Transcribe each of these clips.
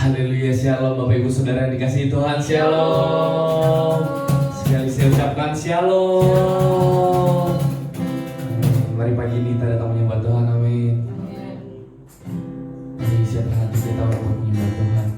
Haleluya, shalom Bapak Ibu Saudara yang dikasihi Tuhan, shalom. Sekali saya ucapkan shalom. Mari pagi ini kita datang menyembah Tuhan, amin. Mari siapkan hati kita untuk menyembah Tuhan.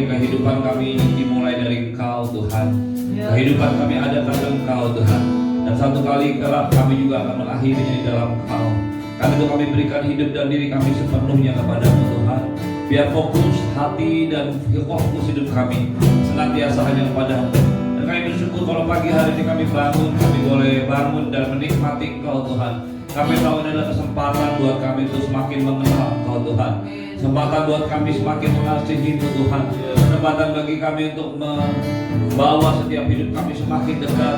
Kehidupan kami dimulai dari Engkau Tuhan. Kehidupan kami ada pada Engkau Tuhan. Dan satu kali kelak kami juga akan mengakhirinya di dalam Engkau. Karena itu kami berikan hidup dan diri kami sepenuhnya kepada-Mu Tuhan. Biar fokus hati dan fokus hidup kami senantiasa hanya kepada-Mu. Dan kami bersyukur kalau pagi hari ini kami bangun, kami boleh bangun dan menikmati Engkau Tuhan. Kami tahu ini adalah kesempatan buat kami untuk semakin mengenal Engkau Tuhan. Kesempatan buat kami semakin mengasihi-Mu Tuhan. Kesempatan bagi kami untuk membawa setiap hidup kami semakin dekat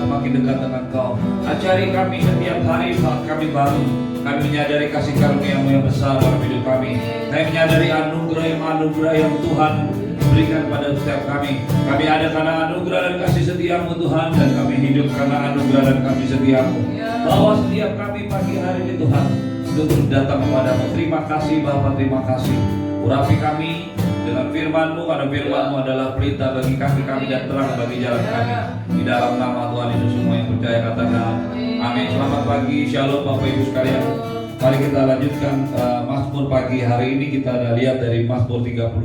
dengan Engkau. Ajari kami setiap hari saat kami bangun. Kami menyadari kasih karunia-Mu yang besar dalam hidup kami. Kami menyadari anugerah yang Tuhan berikan pada setiap kami. Kami ada karena anugerah dan kasih setia-Mu Tuhan, dan kami hidup karena anugerah dan kasih setia-Mu. Bawa setiap kami pagi hari ini Tuhan untuk datang kepadamu. Terima kasih Bapa, terima kasih. Urapi kami dengan firman-Mu, karena firman-Mu adalah pelita bagi kami dan terang bagi jalan kami. Di dalam nama Tuhan Yesus semua yang percaya katakan amin. Selamat pagi, shalom Bapak Ibu sekalian. Mari kita lanjutkan Mazmur pagi hari ini. Kita ada lihat dari Mazmur 38.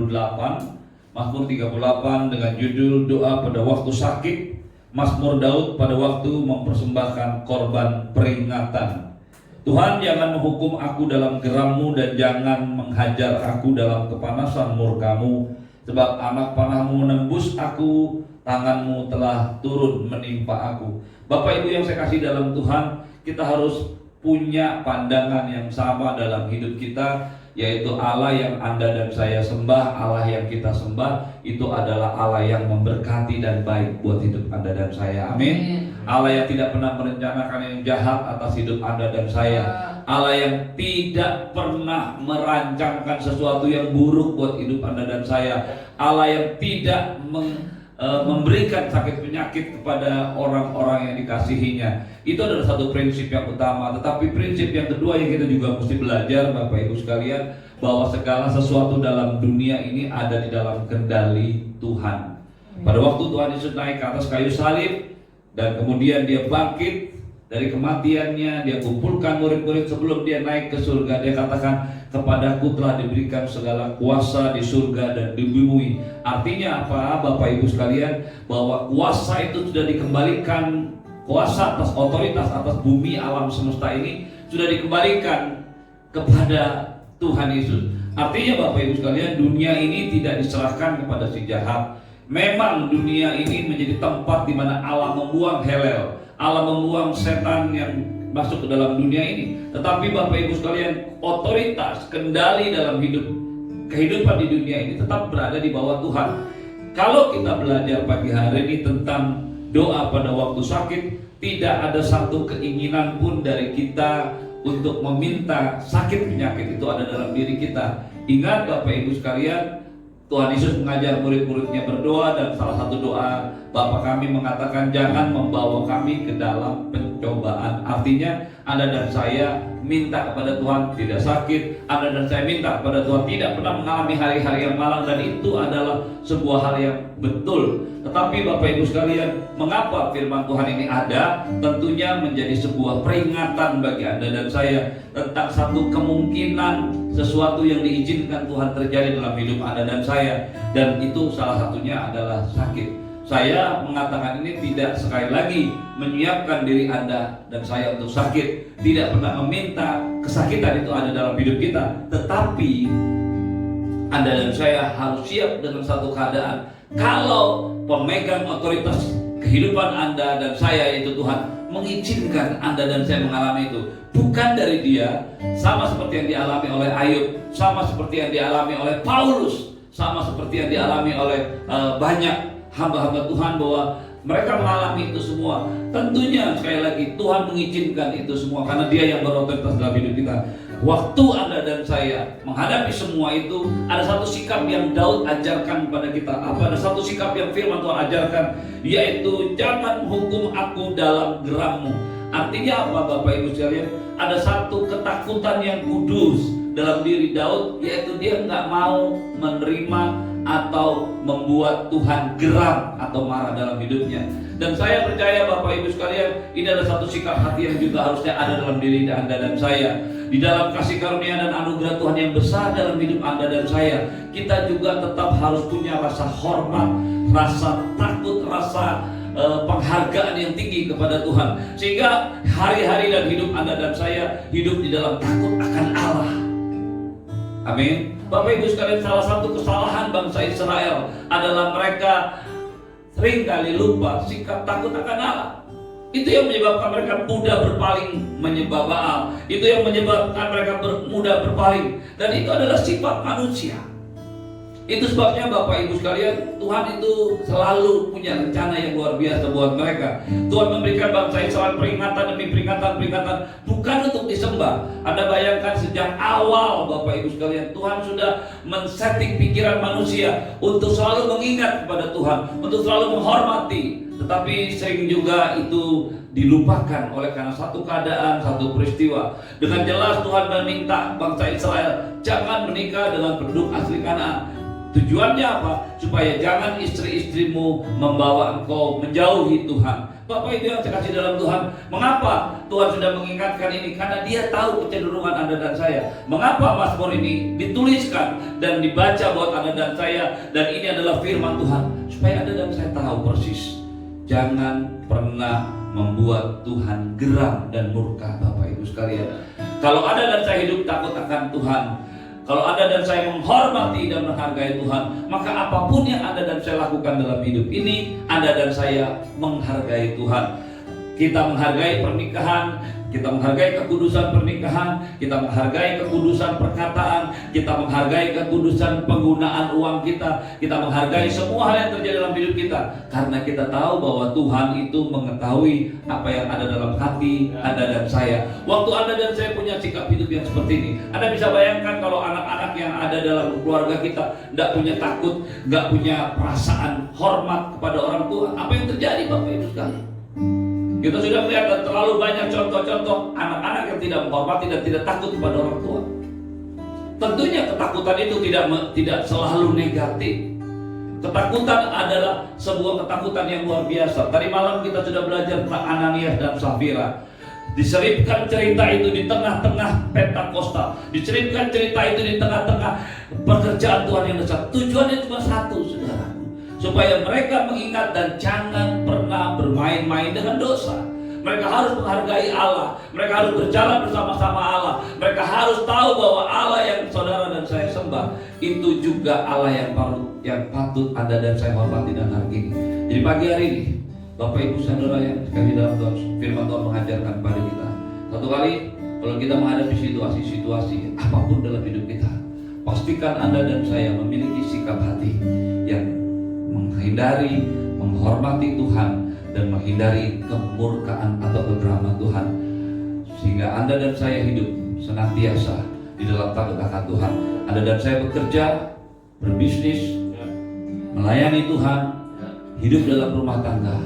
Mazmur 38 dengan judul doa pada waktu sakit. Mazmur Daud pada waktu mempersembahkan korban peringatan. Tuhan, jangan menghukum aku dalam geram-Mu dan jangan menghajar aku dalam kepanasan murka-Mu, sebab anak panah-Mu menembus aku, tangan-Mu telah turun menimpa aku. Bapak Ibu yang saya kasih dalam Tuhan, kita harus punya pandangan yang sama dalam hidup kita, yaitu Allah yang Anda dan saya sembah, Allah yang kita sembah itu adalah Allah yang memberkati dan baik buat hidup Anda dan saya. Amin. Allah yang tidak pernah merencanakan yang jahat atas hidup Anda dan saya. Allah yang tidak pernah merancangkan sesuatu yang buruk buat hidup Anda dan saya. Allah yang tidak memberikan sakit penyakit kepada orang-orang yang dikasihinya. Itu adalah satu prinsip yang utama. Tetapi prinsip yang kedua yang kita juga mesti belajar Bapak Ibu sekalian, bahwa segala sesuatu dalam dunia ini ada di dalam kendali Tuhan. Pada waktu Tuhan Yesus naik ke atas kayu salib dan kemudian dia bangkit dari kematiannya, dia kumpulkan murid-murid sebelum dia naik ke surga. Dia katakan, kepadaku telah diberikan segala kuasa di surga dan di bumi. Artinya apa Bapak Ibu sekalian? Bahwa kuasa itu sudah dikembalikan, kuasa atas otoritas atas bumi alam semesta ini sudah dikembalikan kepada Tuhan Yesus. Artinya Bapak Ibu sekalian, dunia ini tidak diserahkan kepada si jahat. Memang dunia ini menjadi tempat di mana Allah membuang helel, Allah membuang setan yang masuk ke dalam dunia ini. Tetapi Bapak Ibu sekalian, otoritas, kendali dalam kehidupan di dunia ini tetap berada di bawah Tuhan. Kalau kita belajar pagi hari ini tentang doa pada waktu sakit, tidak ada satu keinginan pun dari kita untuk meminta sakit penyakit itu ada dalam diri kita. Ingat Bapak Ibu sekalian, Tuhan Yesus mengajar murid-muridnya berdoa, dan salah satu doa Bapa kami mengatakan, jangan membawa kami ke dalam pencobaan. Artinya Anda dan saya minta kepada Tuhan tidak sakit, Anda dan saya minta kepada Tuhan tidak pernah mengalami hari-hari yang malang, dan itu adalah sebuah hal yang betul. Tetapi Bapak Ibu sekalian, mengapa firman Tuhan ini ada? Tentunya menjadi sebuah peringatan bagi Anda dan saya tentang satu kemungkinan sesuatu yang diizinkan Tuhan terjadi dalam hidup Anda dan saya, dan itu salah satunya adalah sakit. Saya mengatakan ini tidak sekali lagi menyiapkan diri Anda dan saya untuk sakit, tidak pernah meminta kesakitan itu ada dalam hidup kita, tetapi Anda dan saya harus siap dengan satu keadaan. Kalau pemegang otoritas kehidupan Anda dan saya, yaitu Tuhan, mengizinkan Anda dan saya mengalami itu, bukan dari Dia, sama seperti yang dialami oleh Ayub, sama seperti yang dialami oleh Paulus, sama seperti yang dialami oleh banyak hamba-hamba Tuhan, bahwa mereka mengalami itu semua. Tentunya sekali lagi Tuhan mengizinkan itu semua karena Dia yang berotoritas dalam hidup kita. Waktu Anda dan saya menghadapi semua itu, ada satu sikap yang Daud ajarkan kepada kita. Ada satu sikap yang firman Tuhan ajarkan, yaitu jangan hukum aku dalam geram-Mu. Artinya apa Bapak Ibu sekalian? Ada satu ketakutan yang kudus dalam diri Daud, yaitu dia nggak mau menerima atau membuat Tuhan geram atau marah dalam hidupnya. Dan saya percaya Bapak Ibu sekalian, ini adalah satu sikap hati yang juga harusnya ada dalam diri Anda dan saya. Di dalam kasih karunia dan anugerah Tuhan yang besar dalam hidup Anda dan saya, kita juga tetap harus punya rasa hormat, rasa takut, rasa penghargaan yang tinggi kepada Tuhan, sehingga hari-hari dan hidup Anda dan saya hidup di dalam takut akan Allah. Amin. Bapak Ibu sekalian, salah satu kesalahan bangsa Israel adalah mereka seringkali lupa sikap takut akan Allah. Itu yang menyebabkan mereka mudah berpaling menyembah Baal. Itu yang menyebabkan mereka mudah berpaling. Dan itu adalah sifat manusia. Itu sebabnya Bapak Ibu sekalian, Tuhan itu selalu punya rencana yang luar biasa buat mereka. Tuhan memberikan bangsa Israel peringatan demi peringatan, bukan untuk disembah. Anda bayangkan sejak awal Bapak Ibu sekalian, Tuhan sudah men-setting pikiran manusia untuk selalu mengingat kepada Tuhan, untuk selalu menghormati. Tetapi sering juga itu dilupakan oleh karena satu keadaan, satu peristiwa. Dengan jelas Tuhan meminta bangsa Israel jangan menikah dengan penduduk asli Kanaan. Tujuannya apa? Supaya jangan istri-istrimu membawa engkau menjauhi Tuhan. Bapak Ibu yang saya kasih dalam Tuhan, mengapa Tuhan sudah mengingatkan ini? Karena Dia tahu kecenderungan Anda dan saya. Mengapa Mazmur ini dituliskan dan dibaca buat Anda dan saya? Dan ini adalah firman Tuhan, supaya Anda dan saya tahu persis. Jangan pernah membuat Tuhan geram dan murka, Bapak Ibu sekalian. Kalau Anda dan saya hidup takut akan Tuhan, kalau Anda dan saya menghormati dan menghargai Tuhan, maka apapun yang Anda dan saya lakukan dalam hidup ini, Anda dan saya menghargai Tuhan. Kita menghargai pernikahan, kita menghargai kekudusan pernikahan, kita menghargai kekudusan perkataan, kita menghargai kekudusan penggunaan uang kita menghargai semua hal yang terjadi dalam hidup kita. Karena kita tahu bahwa Tuhan itu mengetahui apa yang ada dalam hati Anda dan saya. Waktu Anda dan saya punya sikap hidup yang seperti ini, Anda bisa bayangkan kalau anak-anak yang ada dalam keluarga kita tidak punya takut, tidak punya perasaan hormat kepada orang tua, apa yang terjadi Bapak Ibu sekalian? Kita sudah melihat terlalu banyak contoh-contoh anak-anak yang tidak menghormati dan tidak takut kepada orang tua. Tentunya ketakutan itu tidak selalu negatif. Ketakutan adalah sebuah ketakutan yang luar biasa. Tadi malam kita sudah belajar tentang Ananias dan Safira. Diselipkan cerita itu di tengah-tengah Pentakosta. Diselipkan cerita itu di tengah-tengah pekerjaan Tuhan yang besar. Tujuannya cuma satu, saudara, supaya mereka mengingat dan jangan pernah bermain-main dengan dosa. Mereka harus menghargai Allah. Mereka harus berjalan bersama-sama Allah. Mereka harus tahu bahwa Allah yang saudara dan saya sembah itu juga Allah yang patut Anda dan saya hormati dan hargai. Jadi pagi hari ini, Bapak Ibu saudara yang sekali dalam Tuhan, firman Tuhan mengajarkan kepada kita. Satu kali kalau kita menghadapi situasi-situasi apapun dalam hidup kita, pastikan Anda dan saya memiliki sikap hati yang menghindari, menghormati Tuhan dan menghindari kemurkaan atau kegeraman Tuhan, sehingga Anda dan saya hidup senantiasa di dalam takut akan Tuhan. Anda dan saya bekerja, berbisnis, melayani Tuhan, hidup dalam rumah tangga,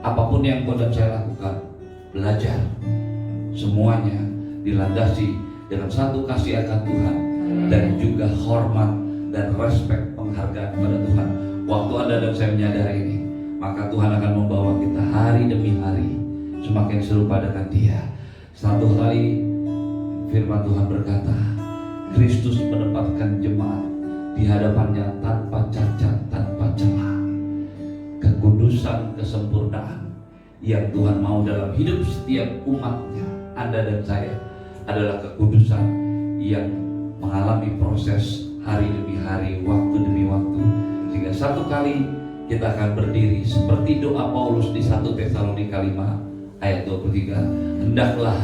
apapun yang Anda dan saya lakukan, belajar, semuanya dilandasi dengan satu kasih akan Tuhan dan juga hormat dan respek penghargaan kepada Tuhan. Waktu Anda dan saya menyadari ini, maka Tuhan akan membawa kita hari demi hari semakin serupa dengan Dia. Satu kali firman Tuhan berkata, Kristus menempatkan jemaat di hadapannya tanpa cacat, tanpa celah. Kekudusan, kesempurnaan yang Tuhan mau dalam hidup setiap umatnya, Anda dan saya, adalah kekudusan yang mengalami proses hari demi hari, waktu demi waktu. Sehingga satu kali kita akan berdiri seperti doa Paulus di 1 Tesalonika 5 ayat 23. Hendaklah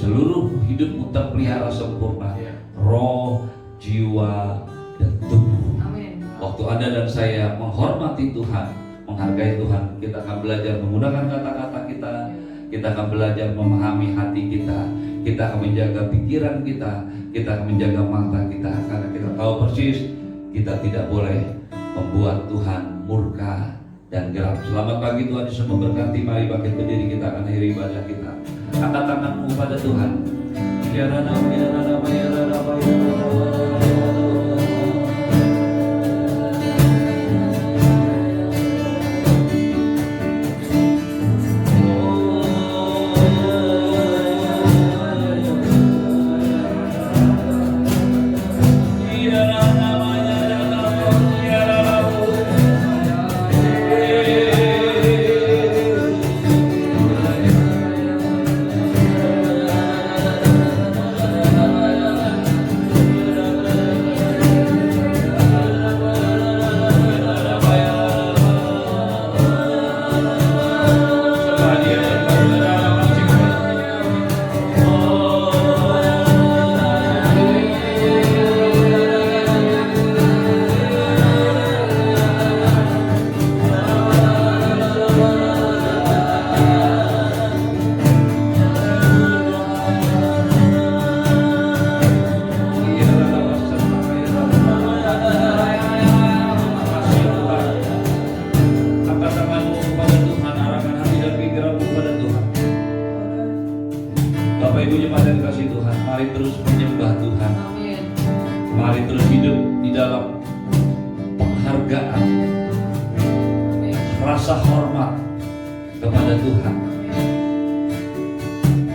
seluruh hidupmu terpelihara sempurna, roh, jiwa, dan tubuh. Amin. Waktu Anda dan saya menghormati Tuhan, menghargai Tuhan, kita akan belajar menggunakan kata-kata kita akan belajar memahami hati kita akan menjaga pikiran kita akan menjaga mata kita, karena kita tahu persis kita tidak boleh membuat Tuhan murka dan geram. Selamat pagi, Tuhan Yesus memberkati. Mari bangkit berdiri, kita akan akhiri ibadah kita. Angkat tanganmu pada Tuhan. Ibu jemaat yang dikasihi Tuhan, mari terus menyembah Tuhan. Amin. Mari terus hidup di dalam penghargaan, rasa hormat kepada Tuhan.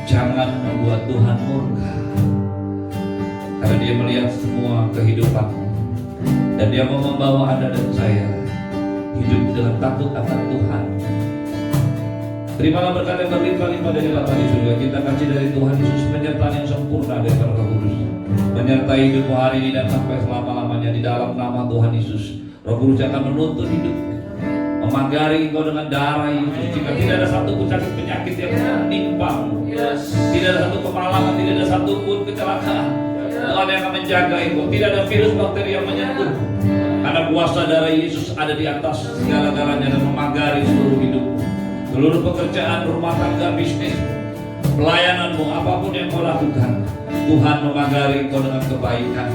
Jangan membuat Tuhan murka, karena Dia melihat semua kehidupanmu, dan Dia mau membawa Anda dan saya hidup dengan takut akan Tuhan. Terimalah berkat yang berlimpah-limpah dari Bapa di surga. Kita kasih dari Tuhan Yesus, penyertaan yang sempurna dari Roh Kudus, menyertai hidupmu hari ini dan sampai selama-lamanya. Di dalam nama Tuhan Yesus, Roh Kudus akan menuntun hidupmu, memagari engkau dengan darah Yesus. Jika tidak ada satu pun sakit penyakit yang menimpamu, tidak ada satu kemalangan, tidak ada satu pun kecelakaan, Tuhan yang akan menjaga engkau. Tidak ada virus bakteri yang menyentuh, karena kuasa darah Yesus ada di atas segala-galanya dan memagari seluruh hidupmu, seluruh pekerjaan, rumah tangga, bisnis, pelayananmu, apapun yang kau lakukan. Tuhan memagari engkau dengan kebaikan,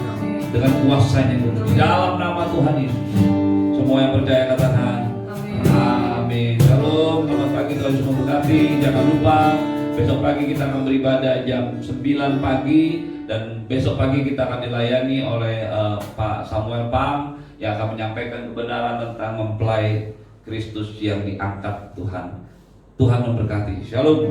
dengan kuasa-Nya di dalam nama Tuhan Yesus. Semua yang percaya katakan amin. Shalom, selamat pagi, Tuhan Yesus memberkati. Jangan lupa besok pagi kita akan beribadah jam 9 pagi, dan besok pagi kita akan dilayani oleh Pak Samuel Pang yang akan menyampaikan kebenaran tentang mempelai Kristus yang diangkat Tuhan. Tuhan memberkati. Shalom.